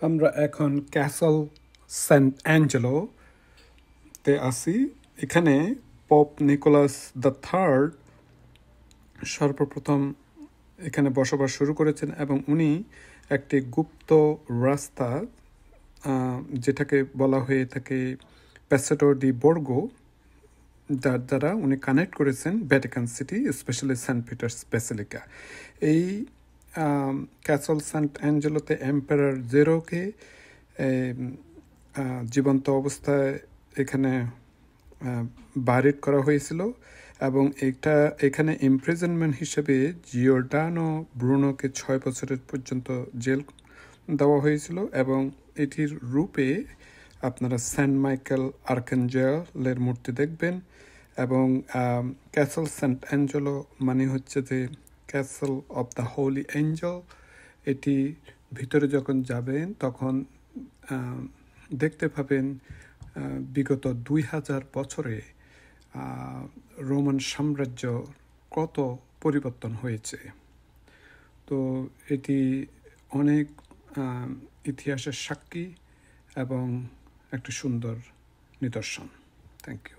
আমরা এখন castle Saint অ্যাঞ্জেলোতে আছি। এখানে পপ নিকোলাস দ্য থার্ড সর্বপ্রথম এখানে বসবাস শুরু করেছেন এবং উনি একটি গুপ্ত রাস্তা যেটাকে বলা হয়ে থাকে প্যাসেটো ডি বর্গো, যার দ্বারা উনি কানেক্ট করেছেন Vatican City, specially Saint Peter's Basilica. এই ক্যাসল সেন্ট অ্যাঞ্জেলোতে এম্পারার জেরোকে জীবন্ত অবস্থায় এখানে বারিড করা হয়েছিল এবং এখানে ইমপ্রিজনমেন্ট হিসেবে জিওর্ডানো ব্রুনোকে 6 বছরের পর্যন্ত জেল দেওয়া হয়েছিল এবং এটির রূপে আপনারা সেন্ট মাইকেল আর্কেঞ্জেলের মূর্তি দেখবেন। এবং ক্যাসল সেন্ট অ্যাঞ্জেলো মানে হচ্ছে যে castle of the Holi Angel. এটি ভিতরে যখন যাবেন তখন দেখতে পাবেন বিগত 2000 বছরে রোমান সাম্রাজ্য কত পরিবর্তন হয়েছে। তো এটি অনেক ইতিহাসের সাক্ষী এবং একটি সুন্দর নিদর্শন। Thank you.